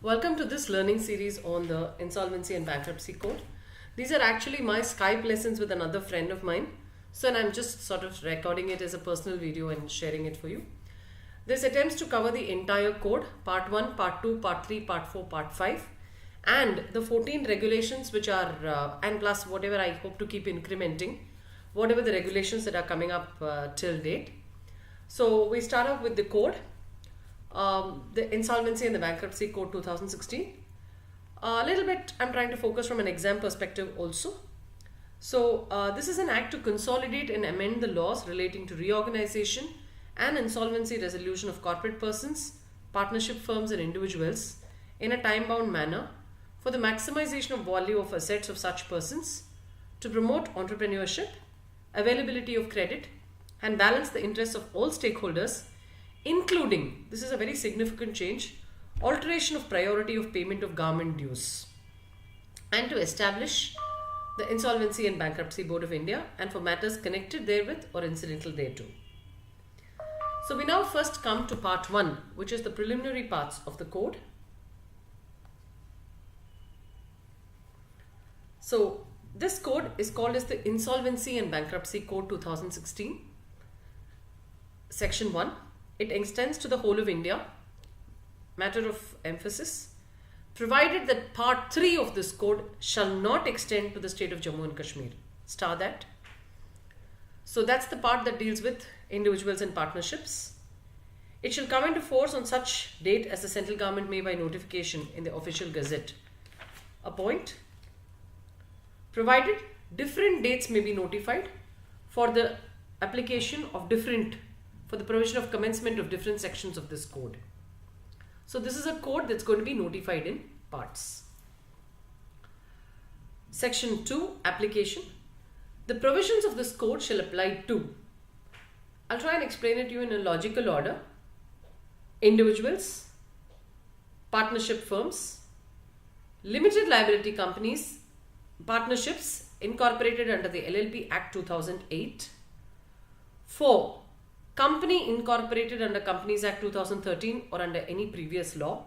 Welcome to this learning series on the Insolvency and Bankruptcy Code. These are actually my Skype lessons with another friend of mine. So I'm just sort of recording it as a personal video and sharing it for you. This attempts to cover the entire code, part 1, part 2, part 3, part 4, part 5, and the 14 regulations which are, and plus whatever I hope to keep incrementing, whatever the regulations that are coming up till date. So we start off with the code. The Insolvency and the Bankruptcy Code 2016. A little bit I'm trying to focus from an exam perspective also. So this is an act to consolidate and amend the laws relating to reorganization and insolvency resolution of corporate persons, partnership firms and individuals in a time-bound manner for the maximization of value of assets of such persons, to promote entrepreneurship, availability of credit and balance the interests of all stakeholders, including, this is a very significant change, alteration of priority of payment of government dues, and to establish the Insolvency and Bankruptcy Board of India and for matters connected therewith or incidental thereto. So we now first come to part 1, which is the preliminary parts of the code. So this code is called as the Insolvency and Bankruptcy Code 2016, Section 1. It extends to the whole of India. Matter of emphasis, provided that part 3 of this code shall not extend to the state of Jammu and Kashmir. Star that. So that's the part that deals with individuals and partnerships. It shall come into force on such date as the central government may by notification in the official gazette appoint. Provided different dates may be notified for the application of for the provision of commencement of different sections of this code. So this is a code that's going to be notified in parts. Section 2, application. The provisions of this code shall apply to, I'll try and explain it to you in a logical order, individuals, partnership firms, limited liability companies, partnerships incorporated under the LLP Act 2008. 4. Company incorporated under Companies Act 2013 or under any previous law.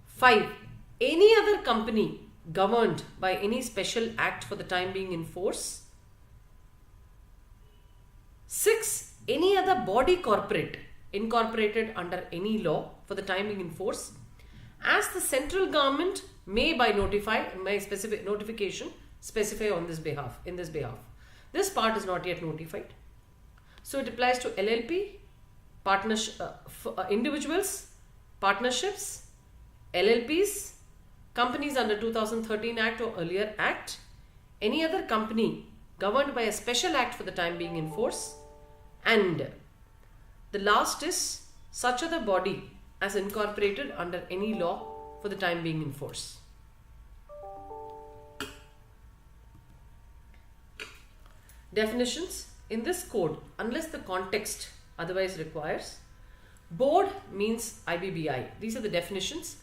5. Any other company governed by any special act for the time being in force. 6. Any other body corporate incorporated under any law for the time being in force, as the central government may by specific notification specify on this behalf, in this behalf. This part is not yet notified. So it applies to LLP, individuals, partnerships, LLPs, companies under 2013 Act or earlier Act, any other company governed by a special act for the time being in force, and the last is such other body as incorporated under any law for the time being in force. Definitions. In this code, unless the context otherwise requires, board means IBBI. These are the definitions.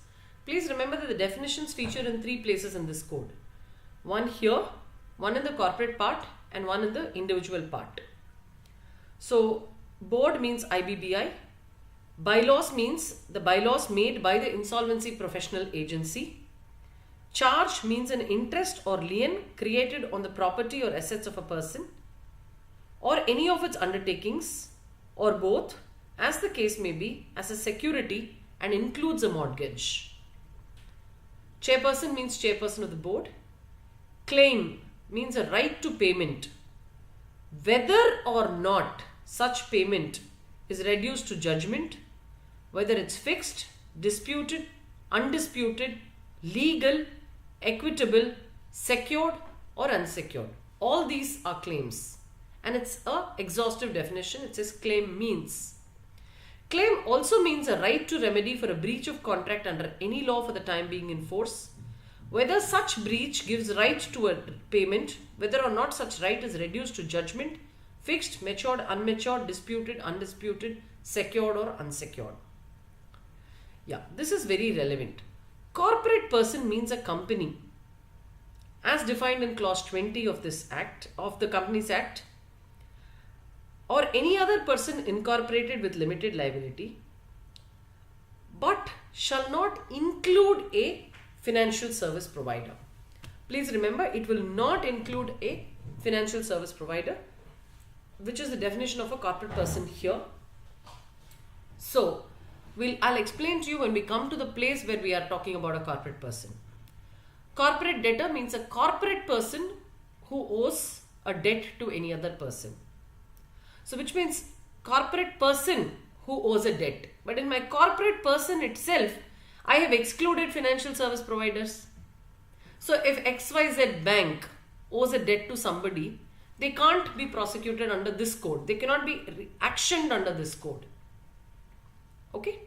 Please remember that the definitions feature in 3 places in this code. One here, one in the corporate part, and one in the individual part. So, board means IBBI. Bylaws means the bylaws made by the Insolvency Professional Agency. Charge means an interest or lien created on the property or assets of a person, or any of its undertakings, or both, as the case may be, as a security and includes a mortgage. Chairperson means chairperson of the board. Claim means a right to payment, whether or not such payment is reduced to judgment, whether it's fixed, disputed, undisputed, legal, equitable, secured or unsecured. All these are claims. And it's a exhaustive definition. It says claim means. Claim also means a right to remedy for a breach of contract under any law for the time being in force, whether such breach gives right to a payment, whether or not such right is reduced to judgment, fixed, matured, unmatured, disputed, undisputed, secured or unsecured. Yeah, this is very relevant. Corporate person means a company as defined in clause 20 of this act, of the Companies Act, or any other person incorporated with limited liability, but shall not include a financial service provider. Please remember, it will not include a financial service provider, which is the definition of a corporate person here. So, I'll explain to you when we come to the place where we are talking about a corporate person. Corporate debtor means a corporate person who owes a debt to any other person. So, which means corporate person who owes a debt. But in my corporate person itself, I have excluded financial service providers. So, if XYZ bank owes a debt to somebody, they can't be prosecuted under this code. They cannot be actioned under this code. Okay?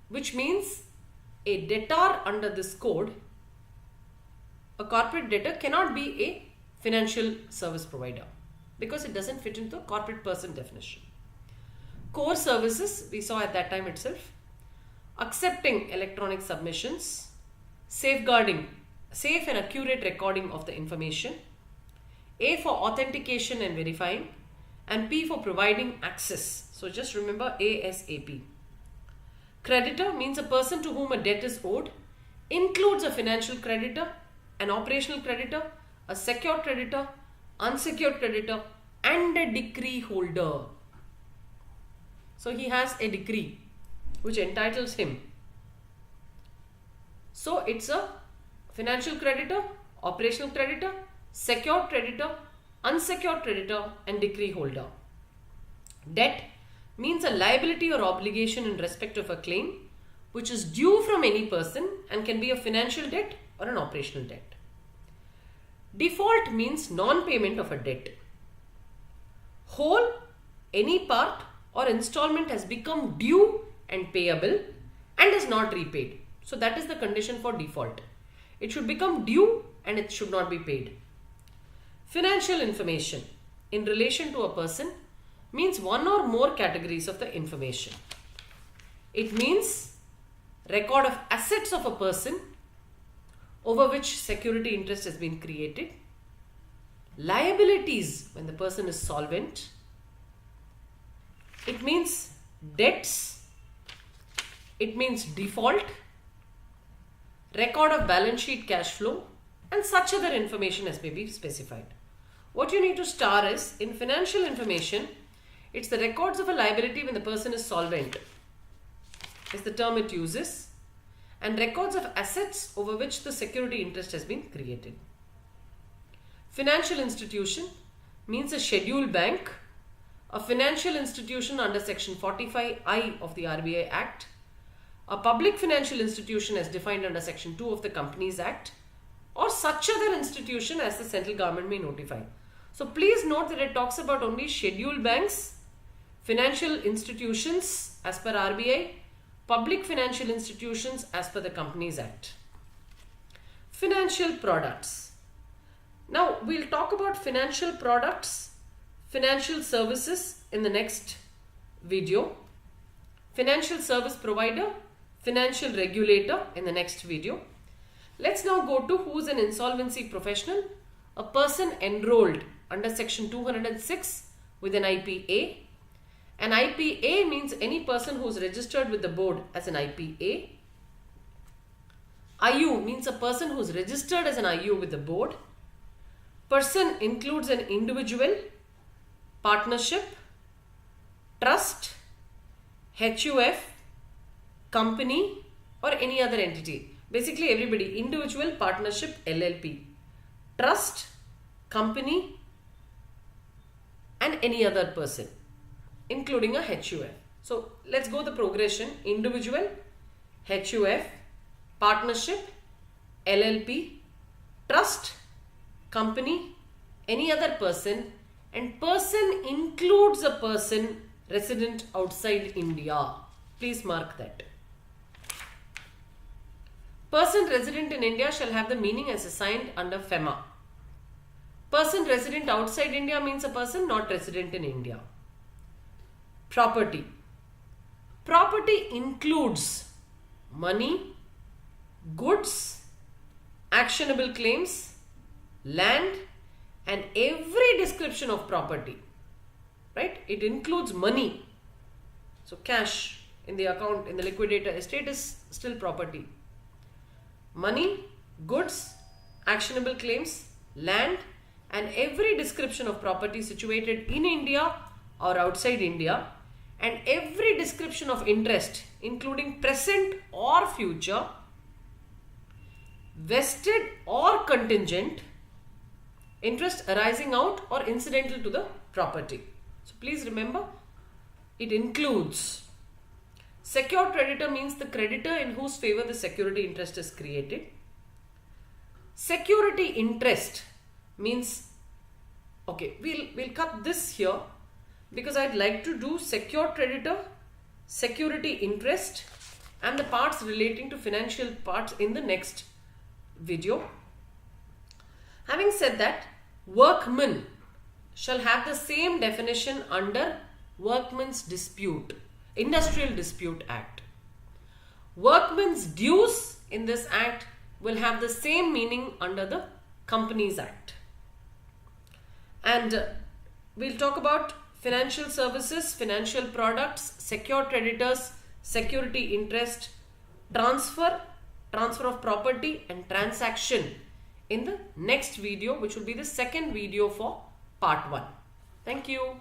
Which means a debtor under this code, a corporate debtor cannot be a financial service provider because it doesn't fit into the corporate person definition. Core services, we saw at that time itself, accepting electronic submissions, safeguarding, safe and accurate recording of the information, A for authentication and verifying, and P for providing access. So just remember ASAP. Creditor means a person to whom a debt is owed, includes a financial creditor, an operational creditor, a secured creditor, unsecured creditor, and a decree holder. So he has a decree which entitles him. So it's a financial creditor, operational creditor, secured creditor, unsecured creditor, and decree holder. Debt means a liability or obligation in respect of a claim which is due from any person and can be a financial debt or an operational debt. Default means non-payment of a debt. Whole, any part or installment has become due and payable and is not repaid. So that is the condition for default. It should become due and it should not be paid. Financial information in relation to a person means one or more categories of the information. It means record of assets of a person over which security interest has been created, liabilities when the person is solvent, it means debts, it means default, record of balance sheet cash flow, and such other information as may be specified. What you need to star is, in financial information, it's the records of a liability when the person is solvent, is the term it uses, and records of assets over which the security interest has been created. Financial institution means a scheduled bank, a financial institution under section 45I of the RBI Act, a public financial institution as defined under section 2 of the Companies Act, or such other institution as the central government may notify. So please note that it talks about only scheduled banks, financial institutions as per RBI, public financial institutions as per the Companies Act. Financial products. Now we'll talk about financial products, financial services in the next video, financial service provider, financial regulator in the next video. Let's now go to who's an insolvency professional, a person enrolled under section 206 with an IPA. An IPA means any person who is registered with the board as an IPA. IU means a person who is registered as an IU with the board. Person includes an individual, partnership, trust, HUF, company, or any other entity. Basically everybody, individual, partnership, LLP, trust, company, and any other person, including a HUF. So let's go the progression: individual, HUF, partnership, LLP, trust, company, any other person, and person includes a person resident outside India. Please mark that. Person resident in India shall have the meaning as assigned under FEMA. Person resident outside India means a person not resident in India. Property. Property includes money, goods, actionable claims, land, and every description of property. Right? It includes money. So cash, in the account, in the liquidator estate, is still property. Money, goods, actionable claims, land, and every description of property situated in India or outside India, and every description of interest, including present or future, vested or contingent, interest arising out or incidental to the property. So please remember, it includes. Secured creditor means the creditor in whose favor the security interest is created. Security interest means, okay, we'll cut this here because I'd like to do secured creditor, security interest, and the parts relating to financial parts in the next video. Having said that, workman shall have the same definition under Workmen's Dispute, Industrial Dispute Act. Workmen's dues in this act will have the same meaning under the Companies Act. And we'll talk about financial services, financial products, secured creditors, security interest, transfer of property, and transaction in the next video, which will be the second video for part 1. Thank you.